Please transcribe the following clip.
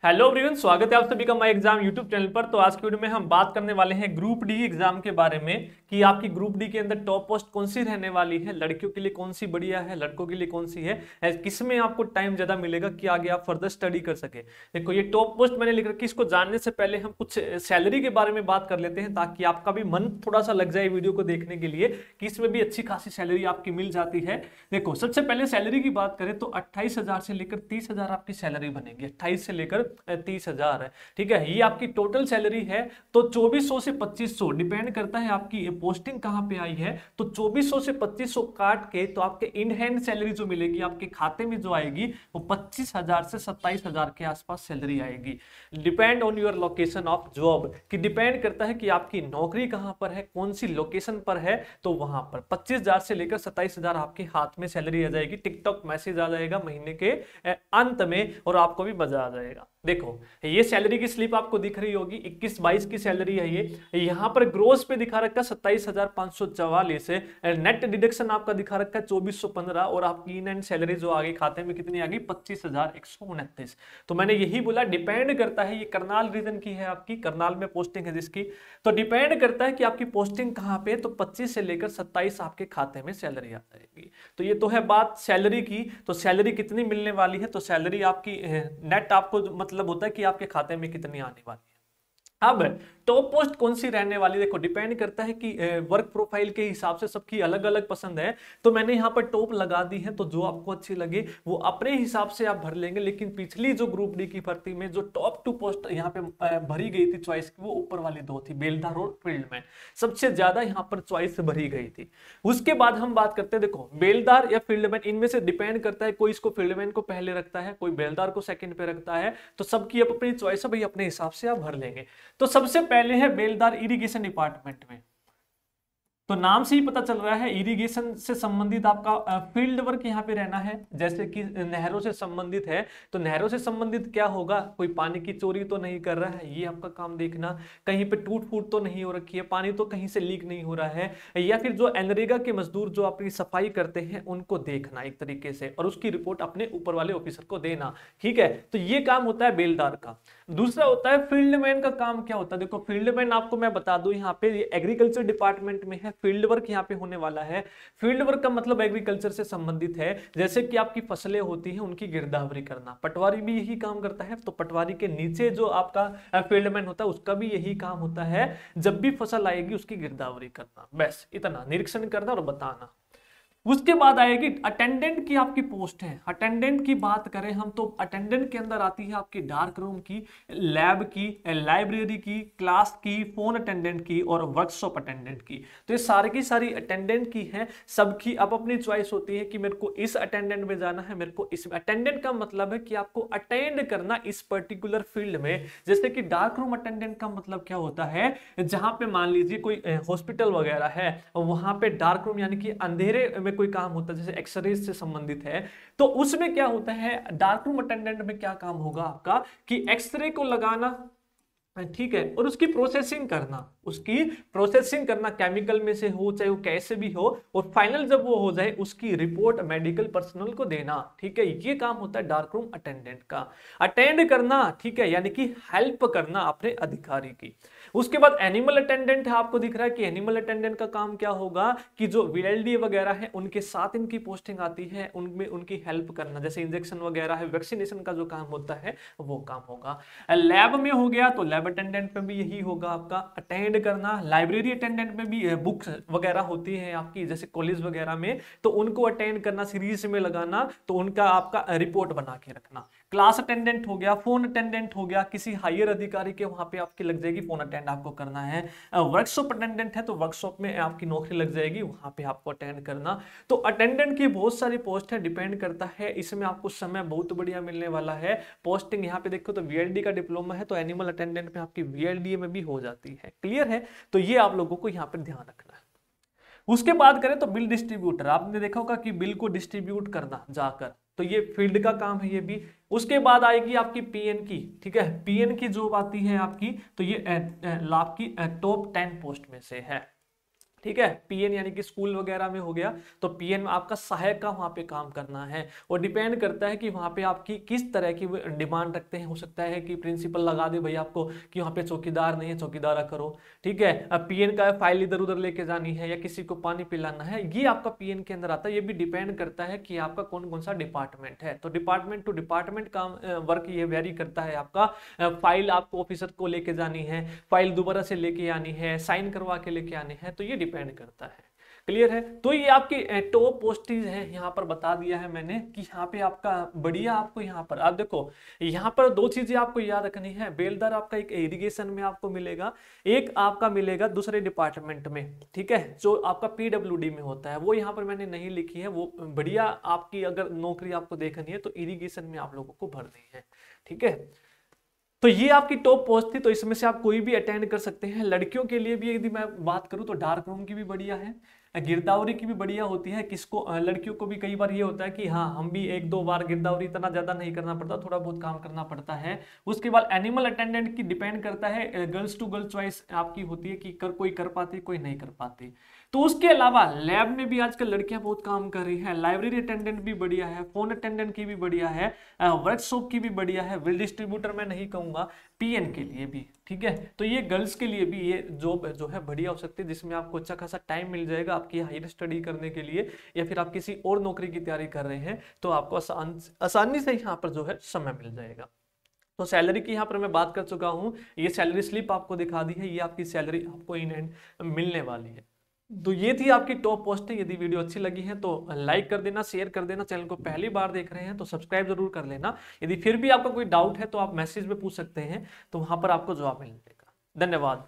Hello everyone, स्वागत है आप सभी का माय एग्जाम यूट्यूब चैनल पर। तो आज की वीडियो में हम बात करने वाले हैं ग्रुप डी एग्जाम के बारे में कि आपकी ग्रुप डी के अंदर टॉप पोस्ट कौन सी रहने वाली है, लड़कियों के लिए कौन सी बढ़िया है, लड़कों के लिए कौन सी है, किसमें आपको टाइम ज्यादा मिलेगा कि आगे आप फर्दर स्टडी कर सके। देखो ये टॉप पोस्ट मैंने लिख रखी, इसको जानने से पहले हम कुछ सैलरी के बारे में बात कर लेते हैं ताकि आपका भी मन थोड़ा सा लग जाए वीडियो को देखने के लिए कि इसमें भी अच्छी खासी सैलरी आपकी मिल जाती है। देखो सबसे पहले सैलरी की बात करें तो 28,000 से लेकर 30,000 आपकी सैलरी बनेगी, 28 से लेकर 30,000 है। ठीक है, ये आपकी टोटल सैलरी है। तो 2400 से 2500 डिपेंड करता है आपकी पोस्टिंग कहां पे आई है। तो 2400 से 2500 काट के तो आपके इन हैंड सैलरी जो मिलेगी आपके खाते में जो आएगी वो 25,000 से 27,000 के आसपास सैलरी आएगी। Depend on your location of job, कि डिपेंड करता है कि आपकी नौकरी कहां पर है, कौन सी लोकेशन पर है। तो वहां पर 25,000 से लेकर 27,000 आपके हाथ में सैलरी आ जाएगी। टिकटॉक मैसेज आ जाएगा महीने के अंत में और आपको भी मजा आ जाएगा। देखो ये सैलरी की स्लिप आपको दिख रही होगी, 21-22 की सैलरी है ये। यहाँ पर ग्रोस पे दिखा रखा 27,544 है, नेट डिडक्शन आपका दिखा रखा है 2415 और आपकी इन एंड सैलरी जो आगे खाते में कितनी आ गई 25,129। तो मैंने यही बोला डिपेंड करता है, ये करनाल रीजन की है, आपकी करनाल में पोस्टिंग है जिसकी। तो डिपेंड करता है कि आपकी पोस्टिंग कहाँ पे, तो 25 से लेकर 27 आपके खाते में सैलरी आ जाएगी। तो ये तो है बात सैलरी की। तो सैलरी कितनी मिलने वाली है, तो सैलरी आपकी नेट आपको मतलब होता है कि आपके खाते में कितनी आने वाली है। अब टॉप पोस्ट कौन सी रहने वाली, देखो डिपेंड करता है कि वर्क प्रोफाइल के हिसाब से सबकी अलग अलग पसंद है। तो मैंने यहाँ पर टॉप लगा दी है, तो जो आपको अच्छी लगे वो अपने हिसाब से आप भर लेंगे। लेकिन पिछली जो ग्रुप डी की भर्ती में जो टॉप 2 पोस्ट यहाँ पे भरी गई थी चॉइस की, वो ऊपर वाली 2 थी, बेलदार और फील्डमैन। सबसे ज्यादा यहाँ पर चॉइस भरी गई थी। उसके बाद हम बात करते हैं, देखो बेलदार या फील्डमैन, इनमें से डिपेंड करता है, कोई इसको फील्डमैन को पहले रखता है, कोई बेलदार को सेकंड पे रखता है। तो सबकी अपनी चॉइस है भाई, अपने हिसाब से आप भर लेंगे। तो सबसे पहले है बेलदार इरिगेशन डिपार्टमेंट में। तो नाम से ही पता चल रहा है इरिगेशन से संबंधित आपका फील्ड वर्क यहाँ पे रहना है। जैसे कि नहरों से संबंधित है तो नहरों से संबंधित क्या होगा, कोई पानी की चोरी तो नहीं कर रहा है, ये आपका काम देखना। कहीं पे टूट फूट तो नहीं हो रखी है, पानी तो कहीं से लीक नहीं हो रहा है, या फिर जो एनरेगा के मजदूर जो अपनी सफाई करते हैं उनको देखना एक तरीके से, और उसकी रिपोर्ट अपने ऊपर वाले ऑफिसर को देना। ठीक है, तो ये काम होता है बेलदार का। दूसरा होता है फील्डमैन का काम क्या होता है। देखो फील्डमैन आपको मैं बता दूं, यहाँ पे एग्रीकल्चर डिपार्टमेंट में है, फील्ड वर्क यहाँ पे होने वाला है। फील्ड वर्क का मतलब एग्रीकल्चर से संबंधित है, जैसे कि आपकी फसलें होती हैं उनकी गिरदावरी करना। पटवारी भी यही काम करता है, तो पटवारी के नीचे जो आपका फील्डमैन होता है उसका भी यही काम होता है, जब भी फसल आएगी उसकी गिरदावरी करना, बस इतना, निरीक्षण करना और बताना। उसके बाद आएगी अटेंडेंट की आपकी पोस्ट है। अटेंडेंट की बात करें हम तो अटेंडेंट के अंदर आती है आपकी डार्क रूम की, लैब की, लाइब्रेरी की, क्लास की, फोन अटेंडेंट की और वर्कशॉप अटेंडेंट की। तो ये सारी की सारी अटेंडेंट की है। सबकी अब अपनी चॉइस होती है कि मेरे को इस अटेंडेंट में जाना है, मेरे को इस अटेंडेंट का मतलब है कि आपको अटेंड करना इस पर्टिकुलर फील्ड में। जैसे कि डार्क रूम अटेंडेंट का मतलब क्या होता है, जहां पे मान लीजिए कोई हॉस्पिटल वगैरह है, वहां पे डार्क रूम यानी कि अंधेरे में कोई काम होता है, जैसे एक्सरे से संबंधित है, तो उसमें क्या होता है, डार्क रूम अटेंडेंट में क्या काम होगा आपका कि एक्सरे को लगाना, ठीक है, और उसकी प्रोसेसिंग करना, उसकी प्रोसेसिंग करना, केमिकल में से हो चाहे वो कैसे भी हो, और फाइनल जब वो हो जाए उसकी रिपोर्ट मेडिकल पर्सनल को देना। ठीक है, ये काम होता है डार्क रूम अटेंडेंट का, अटेंड करना। ठीक है, यानी कि हेल्प करना अपने अधिकारी की। उसके बाद एनिमल अटेंडेंट है, आपको दिख रहा है कि एनिमल अटेंडेंट का काम क्या होगा कि जो वीएलडी वगैरह है उनके साथ इनकी पोस्टिंग आती है, उनमें उनकी हेल्प करना, जैसे इंजेक्शन वगैरह है, वैक्सीनेशन का जो काम होता है वो काम होगा। लैब में हो गया तो लैब अटेंडेंट में भी यही होगा आपका, अटेंड करना। लाइब्रेरी अटेंडेंट में भी बुक्स वगैरह होती है आपकी, जैसे कॉलेज वगैरह में, तो उनको अटेंड करना, सीरीज में लगाना, तो उनका आपका रिपोर्ट बना के रखना। क्लास अटेंडेंट हो गया, फोन अटेंडेंट हो गया, किसी हायर अधिकारी के वहां पे आपकी लग जाएगी, फोन अटेंड आपको करना है। वर्कशॉप अटेंडेंट है तो वर्कशॉप में आपकी नौकरी लग जाएगी, वहां पे आपको अटेंड करना। तो अटेंडेंट की बहुत सारी पोस्ट है, डिपेंड करता है, इसमें आपको समय बहुत बढ़िया मिलने वाला है। पोस्टिंग यहाँ पे देखो तो वीएलडी का डिप्लोमा है तो एनिमल अटेंडेंट में आपकी वीएलडी में भी हो जाती है। क्लियर है, तो ये आप लोगों को यहाँ पर ध्यान रखना है। उसके बाद करें तो बिल डिस्ट्रीब्यूटर, आपने देखा होगा कि बिल को डिस्ट्रीब्यूट करना जाकर, तो ये फील्ड का काम है ये भी। उसके बाद आएगी आपकी पीएन की। ठीक है, पीएन की जॉब आती है आपकी, तो ये आपकी टॉप 10 पोस्ट में से है। ठीक है। पीएन यानी कि स्कूल वगैरह में हो गया, तो पीएन में आपका सहायक का वहां पे काम करना है, और डिपेंड करता है कि वहां पे आपकी किस तरह की डिमांड रखते हैं। हो सकता है कि प्रिंसिपल लगा दे भाई आपको कि वहां पे चौकीदार नहीं है, चौकीदार करो, ठीक है। अब पीएन का फाइल इधर उधर लेके जानी है या किसी को पानी पिलाना है, ये आपका पीएन के अंदर आता है। ये भी डिपेंड करता है कि आपका कौन कौन सा डिपार्टमेंट है, तो डिपार्टमेंट टू डिपार्टमेंट का वर्क ये वेरी करता है। आपका फाइल आपको ऑफिसर को लेके जानी है, फाइल दोबारा से लेके आनी है, साइन करवा के लेके आनी है, तो ये डिपेंड करता है। क्लियर है। तो ये आपकी टॉप पोस्टेज है, यहाँ पर बता दिया है मैंने कि यहाँ पे आपका बढ़िया, आपको यहाँ पर आप देखो, यहाँ पर दो चीजें आपको याद रखनी है। बेलदार आपका एक इरिगेशन में आपको मिलेगा, एक आपका मिलेगा दूसरे डिपार्टमेंट में, ठीक है, जो आपका पीडब्ल्यूडी में होता है। वो यहाँ पर मैंने नहीं लिखी है, वो बढ़िया आपकी अगर नौकरी आपको देखनी है तो इरिगेशन में आप लोगों को भरनी है, ठीक है। तो ये आपकी टॉप पोस्ट थी, तो इसमें से आप कोई भी अटेंड कर सकते हैं। लड़कियों के लिए भी यदि मैं बात करूं तो डार्क रूम की भी बढ़िया है, गिरदावरी की भी बढ़िया होती है। किसको, लड़कियों को भी कई बार ये होता है कि हाँ हम भी एक दो बार गिरदावरी, इतना ज्यादा नहीं करना पड़ता, थोड़ा बहुत काम करना पड़ता है। उसके बाद एनिमल अटेंडेंट की डिपेंड करता है, गर्ल्स टू गर्ल्स चॉइस आपकी होती है कि कोई कर पाती कोई नहीं कर पाती। तो उसके अलावा लैब में भी आजकल लड़कियां बहुत काम कर रही हैं, लाइब्रेरी अटेंडेंट भी बढ़िया है, फोन अटेंडेंट की भी बढ़िया है, वर्कशॉप की भी बढ़िया है, बिल डिस्ट्रीब्यूटर मैं नहीं कहूंगा, पीएन के लिए भी, ठीक है। तो ये गर्ल्स के लिए भी ये जॉब जो है बढ़िया हो सकती है, जिसमें आपको अच्छा खासा टाइम मिल जाएगा आपकी हायर स्टडी करने के लिए, या फिर आप किसी और नौकरी की तैयारी कर रहे हैं तो आपको आसानी से यहाँ पर जो है समय मिल जाएगा। तो सैलरी की यहाँ पर मैं बात कर चुका हूँ, ये सैलरी स्लिप आपको दिखा दी है, ये आपकी सैलरी आपको इन एंड मिलने वाली है। तो ये थी आपकी टॉप पोस्टिंग। यदि वीडियो अच्छी लगी है तो लाइक कर देना, शेयर कर देना, चैनल को पहली बार देख रहे हैं तो सब्सक्राइब जरूर कर लेना। यदि फिर भी आपका कोई डाउट है तो आप मैसेज में पूछ सकते हैं, तो वहां पर आपको जवाब मिल जाएगा। धन्यवाद।